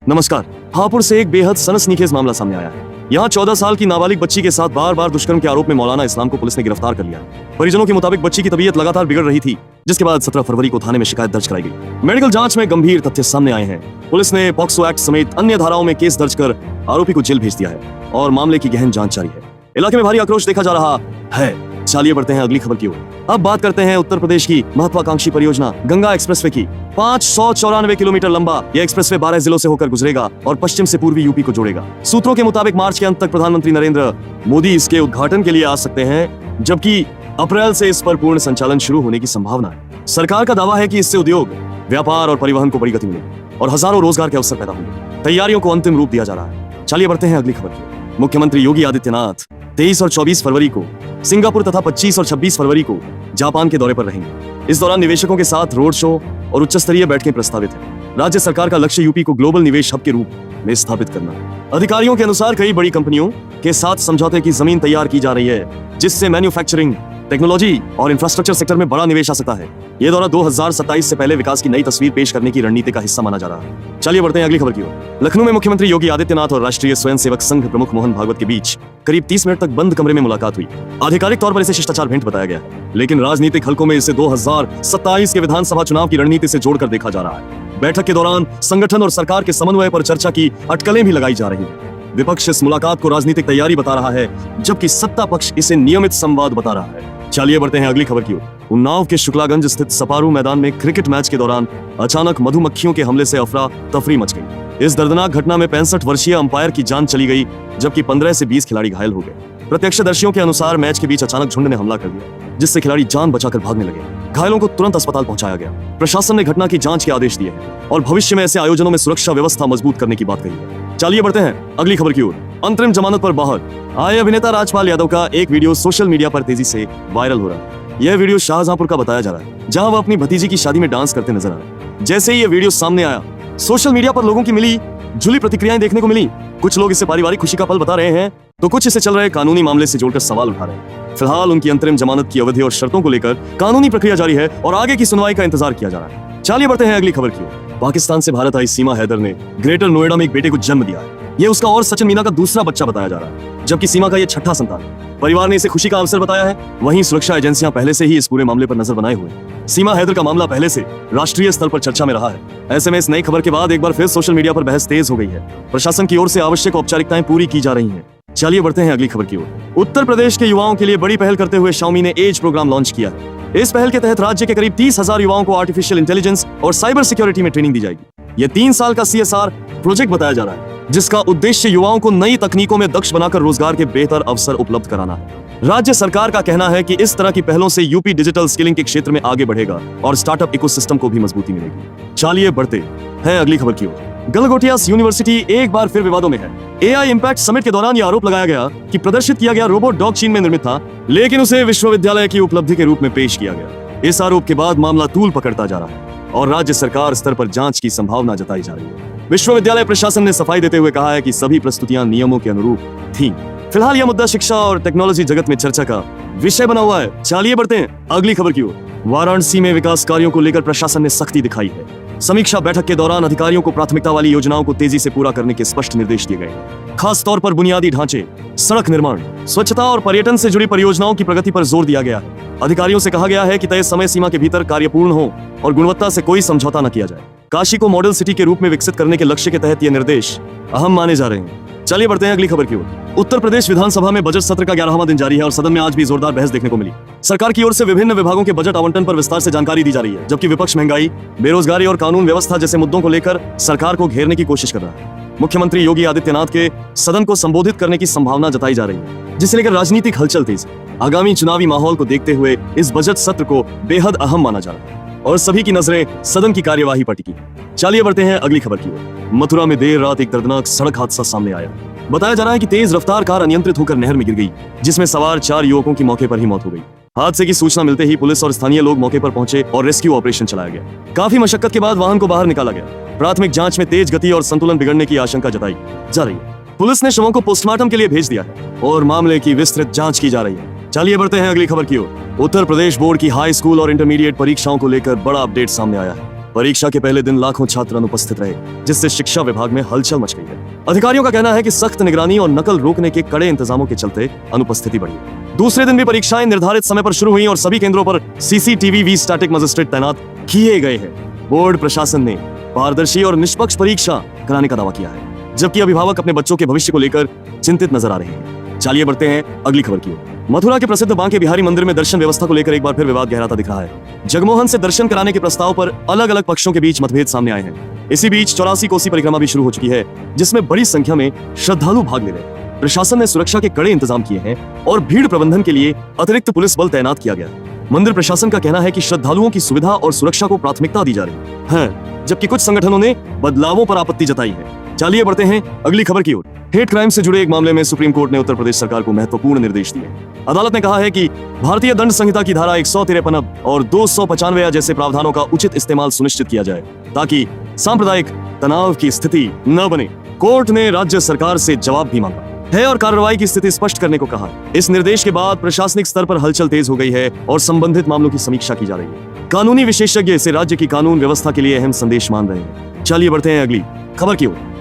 नमस्कार। हापुड़ से एक बेहद सनसनीखेज मामला सामने आया है। यहाँ 14 साल की नाबालिग बच्ची के साथ बार-बार दुष्कर्म के आरोप में मौलाना इस्लाम को पुलिस ने गिरफ्तार कर लिया। परिजनों के मुताबिक बच्ची की तबीयत लगातार बिगड़ रही थी, जिसके बाद 17 फरवरी को थाने में शिकायत दर्ज कराई गई। मेडिकल जांच में गंभीर तथ्य सामने आए हैं। पुलिस ने पॉक्सो एक्ट समेत अन्य धाराओं में केस दर्ज कर आरोपी को जेल भेज दिया है और मामले की गहन जांच जारी है। इलाके में भारी आक्रोश देखा जा रहा है। चलिए बढ़ते हैं अगली खबर की ओर। अब बात करते हैं उत्तर प्रदेश की महत्वाकांक्षी परियोजना गंगा एक्सप्रेसवे की। 594 किलोमीटर लंबा यह एक्सप्रेसवे 12 जिलों से होकर गुजरेगा और पश्चिम से पूर्वी यूपी को जोड़ेगा। सूत्रों के मुताबिक मार्च के अंत तक प्रधानमंत्री नरेंद्र मोदी इसके उद्घाटन के लिए आ सकते हैं, जबकि अप्रैल से इस पर पूर्ण संचालन शुरू होने की संभावना है। सरकार का दावा है कि इससे उद्योग, व्यापार और परिवहन को बड़ी गति मिलेगी और हजारों रोजगार के अवसर पैदा होंगे। तैयारियों को अंतिम रूप दिया जा रहा है। चलिए बढ़ते हैं अगली खबर की। मुख्यमंत्री योगी आदित्यनाथ 23 और 24 फरवरी को सिंगापुर तथा 25 और 26 फरवरी को जापान के दौरे पर रहेंगे। इस दौरान निवेशकों के साथ रोड शो और उच्च स्तरीय बैठकें प्रस्तावित हैं। राज्य सरकार का लक्ष्य यूपी को ग्लोबल निवेश हब के रूप में स्थापित करना है। अधिकारियों के अनुसार कई बड़ी कंपनियों के साथ समझौते की जमीन तैयार की जा रही है, जिससे मैन्युफैक्चरिंग, टेक्नोलॉजी और इंफ्रास्ट्रक्चर सेक्टर में बड़ा निवेश आ सकता है। यह दौरा 2027 से पहले विकास की नई तस्वीर पेश करने की रणनीति का हिस्सा माना जा रहा है। चलिए बढ़ते हैं अगली खबर की ओर। लखनऊ में मुख्यमंत्री योगी आदित्यनाथ और राष्ट्रीय स्वयंसेवक संघ प्रमुख मोहन भागवत के बीच करीब 30 मिनट तक बंद कमरे में मुलाकात हुई। आधिकारिक तौर पर इसे शिष्टाचार भेंट बताया गया है, लेकिन राजनीतिक हलकों में इसे 2027 के विधानसभा चुनाव की रणनीति से जोड़कर देखा जा रहा है। बैठक के दौरान संगठन और सरकार के समन्वय पर चर्चा की अटकलें भी लगाई जा रही हैं। विपक्ष इस मुलाकात को राजनीतिक तैयारी बता रहा है, जबकि सत्ता पक्ष इसे नियमित संवाद बता रहा है। चलिए बढ़ते हैं अगली खबर की ओर। उन्नाव के शुक्लागंज स्थित सपारू मैदान में क्रिकेट मैच के दौरान अचानक मधुमक्खियों के हमले से अफरा तफरी मच गई। इस दर्दनाक घटना में 65 वर्षीय अंपायर की जान चली गई, जबकि 15 से 20 खिलाड़ी घायल हो गए। प्रत्यक्षदर्शियों के अनुसार मैच के बीच अचानक झुंड ने हमला कर दिया, जिससे खिलाड़ी जान बचाकर भागने लगे। घायलों को तुरंत अस्पताल पहुंचाया गया। प्रशासन ने घटना की जांच के आदेश दिए हैं और भविष्य में ऐसे आयोजनों में सुरक्षा व्यवस्था मजबूत करने की बात कही है। चलिए बढ़ते हैं अगली खबर की ओर। अंतरिम जमानत पर बाहर आए अभिनेता राजपाल यादव का एक वीडियो सोशल मीडिया पर तेजी से वायरल हो रहा है। यह वीडियो शाहजहांपुर का बताया जा रहा है, जहां वह अपनी भतीजी की शादी में डांस करते नजर आ रहे हैं। जैसे ही यह वीडियो सामने आया, सोशल मीडिया पर लोगों की मिली जुली प्रतिक्रियाएं देखने को मिली। कुछ लोग इसे पारिवारिक खुशी का पल बता रहे हैं, तो कुछ इसे चल रहे कानूनी मामले से जोड़कर सवाल उठा रहे हैं। फिलहाल उनकी अंतरिम जमानत की अवधि और शर्तों को लेकर कानूनी प्रक्रिया जारी है और आगे की सुनवाई का इंतजार किया जा रहा है। चलिए बढ़ते हैं अगली खबर की ओर। पाकिस्तान से भारत आई सीमा हैदर ने ग्रेटर नोएडा में एक बेटे को जन्म दिया है। ये उसका और सचिन मीना का दूसरा बच्चा बताया जा रहा है, जबकि सीमा का ये छठा संतान है। परिवार ने इसे खुशी का अवसर बताया है। वहीं सुरक्षा एजेंसियां पहले से ही इस पूरे मामले पर नजर बनाए हुए हैं। सीमा हैदर का मामला पहले से राष्ट्रीय स्तर पर चर्चा में रहा है। ऐसे में इस नई खबर के बाद एक बार फिर सोशल मीडिया पर बहस तेज हो गई है। प्रशासन की ओर से आवश्यक औपचारिकताएं पूरी की जा रही हैं। चलिए बढ़ते हैं अगली खबर की ओर। उत्तर प्रदेश के युवाओं के लिए बड़ी पहल करते हुए Xiaomi ने एज प्रोग्राम लॉन्च किया है। इस पहल के तहत राज्य के करीब 30,000 युवाओं को आर्टिफिशियल इंटेलिजेंस और साइबर सिक्योरिटी में ट्रेनिंग दी जाएगी। यह 3 साल का CSR प्रोजेक्ट बताया जा रहा है, जिसका उद्देश्य युवाओं को नई तकनीकों में दक्ष बनाकर रोजगार के बेहतर अवसर उपलब्ध कराना है। राज्य सरकार का कहना है कि इस तरह की पहलों से यूपी डिजिटल स्किलिंग के क्षेत्र में आगे बढ़ेगा और स्टार्टअप इकोसिस्टम को भी मजबूती मिलेगी। चलिए बढ़ते हैं अगली खबर की ओर। गलगोटिया यूनिवर्सिटी एक बार फिर विवादों में है। AI इम्पैक्ट समिट के दौरान यह आरोप लगाया गया कि प्रदर्शित किया गया रोबोट डॉग चीन में निर्मित था, लेकिन उसे विश्वविद्यालय की उपलब्धि के रूप में पेश किया गया। इस आरोप के बाद मामला तूल पकड़ता जा रहा है और राज्य सरकार स्तर पर जांच की संभावना जताई जा रही है। विश्वविद्यालय प्रशासन ने सफाई देते हुए कहा है कि सभी प्रस्तुतियां नियमों के अनुरूप थीं। फिलहाल यह मुद्दा शिक्षा और टेक्नोलॉजी जगत में चर्चा का विषय बना हुआ है। चलिए बढ़ते हैं अगली खबर की ओर। वाराणसी में विकास कार्यों को लेकर प्रशासन ने सख्ती दिखाई है। समीक्षा बैठक के दौरान अधिकारियों को प्राथमिकता वाली योजनाओं को तेजी से पूरा करने के स्पष्ट निर्देश दिए गए। खास तौर पर बुनियादी ढांचे, सड़क निर्माण, स्वच्छता और पर्यटन से जुड़ी परियोजनाओं की प्रगति पर जोर दिया गया है। अधिकारियों से कहा गया है कि तय समय सीमा के भीतर कार्य पूर्ण हो और गुणवत्ता से कोई समझौता न किया जाए। काशी को मॉडल सिटी के रूप में विकसित करने के लक्ष्य के तहत ये निर्देश अहम माने जा रहे हैं। चलिए बढ़ते हैं अगली खबर की ओर। उत्तर प्रदेश विधानसभा में बजट सत्र का 11वां दिन जारी है और सदन में आज भी जोरदार बहस देखने को मिली। सरकार की ओर से विभिन्न विभागों के बजट आवंटन पर विस्तार से जानकारी दी जा रही है, जबकि विपक्ष महंगाई, बेरोजगारी और कानून व्यवस्था जैसे मुद्दों को लेकर सरकार को घेरने की कोशिश कर रहा है। मुख्यमंत्री योगी आदित्यनाथ के सदन को संबोधित करने की संभावना जताई जा रही है, जिसे लेकर राजनीतिक हलचल तेज है। आगामी चुनावी माहौल को देखते हुए इस बजट सत्र को बेहद अहम माना जा रहा है और सभी की नजरें सदन की कार्यवाही पर टिकी। चलिए बढ़ते हैं अगली खबर की ओर। मथुरा में देर रात एक दर्दनाक सड़क हादसा सामने आया। बताया जा रहा है कि तेज रफ्तार कार अनियंत्रित होकर नहर में गिर गई, जिसमें सवार 4 युवकों की मौके पर ही मौत हो गई। हादसे की सूचना मिलते ही पुलिस और स्थानीय लोग मौके पर पहुंचे और रेस्क्यू ऑपरेशन चलाया गया। काफी मशक्कत के बाद वाहन को बाहर निकाला गया। प्राथमिक जांच में तेज गति और संतुलन बिगड़ने की आशंका जताई जा रही है। पुलिस ने शवों को पोस्टमार्टम के लिए भेज दिया है और मामले की विस्तृत जांच की जा रही है। चलिए बढ़ते हैं अगली खबर की ओर। उत्तर प्रदेश बोर्ड की हाई स्कूल और इंटरमीडिएट परीक्षाओं को लेकर बड़ा अपडेट सामने आया है। परीक्षा के पहले दिन लाखों छात्र अनुपस्थित रहे, जिससे शिक्षा विभाग में हलचल मच गई है। अधिकारियों का कहना है कि सख्त निगरानी और नकल रोकने के कड़े इंतजामों के चलते अनुपस्थिति बढ़ी। दूसरे दिन भी परीक्षाएं निर्धारित समय पर शुरू हुई और सभी केंद्रों पर सीसीटीवी वी स्टैटिक मजिस्ट्रेट तैनात किए गए हैं। बोर्ड प्रशासन ने पारदर्शी और निष्पक्ष परीक्षा कराने का दावा किया है, जबकि अभिभावक अपने बच्चों के भविष्य को लेकर चिंतित नजर आ रहे हैं। चलिए बढ़ते हैं अगली खबर की ओर। मथुरा के प्रसिद्ध बांके बिहारी मंदिर में दर्शन व्यवस्था को लेकर एक बार फिर विवाद गहराता दिख रहा है। जगमोहन से दर्शन कराने के प्रस्ताव पर अलग अलग पक्षों के बीच मतभेद सामने आए हैं। इसी बीच 84 कोसी परिक्रमा भी शुरू हो चुकी है, जिसमें बड़ी संख्या में श्रद्धालु भाग ले रहे हैं। प्रशासन ने सुरक्षा के कड़े इंतजाम किए हैं और भीड़ प्रबंधन के लिए अतिरिक्त पुलिस बल तैनात किया गया है। मंदिर प्रशासन का कहना है कि श्रद्धालुओं की सुविधा और सुरक्षा को प्राथमिकता दी जा रही है, जबकि कुछ संगठनों ने बदलावों पर आपत्ति जताई है। चलिए बढ़ते हैं अगली खबर की ओर। हेट क्राइम से जुड़े एक मामले में सुप्रीम कोर्ट ने उत्तर प्रदेश सरकार को महत्वपूर्ण निर्देश दिए। अदालत ने कहा है कि भारतीय दंड संहिता की धारा 153 और 295 जैसे प्रावधानों का उचित इस्तेमाल सुनिश्चित किया जाए, ताकि सांप्रदायिक तनाव की स्थिति न बने। कोर्ट ने राज्य सरकार से जवाब भी मांगा है और कार्रवाई की स्थिति स्पष्ट करने को कहा। इस निर्देश के बाद प्रशासनिक स्तर पर हलचल तेज हो गई है और संबंधित मामलों की समीक्षा की जा रही है। कानूनी विशेषज्ञ इसे राज्य की कानून व्यवस्था के लिए अहम संदेश मान रहे हैं। चलिए बढ़ते हैं अगली खबर की ओर।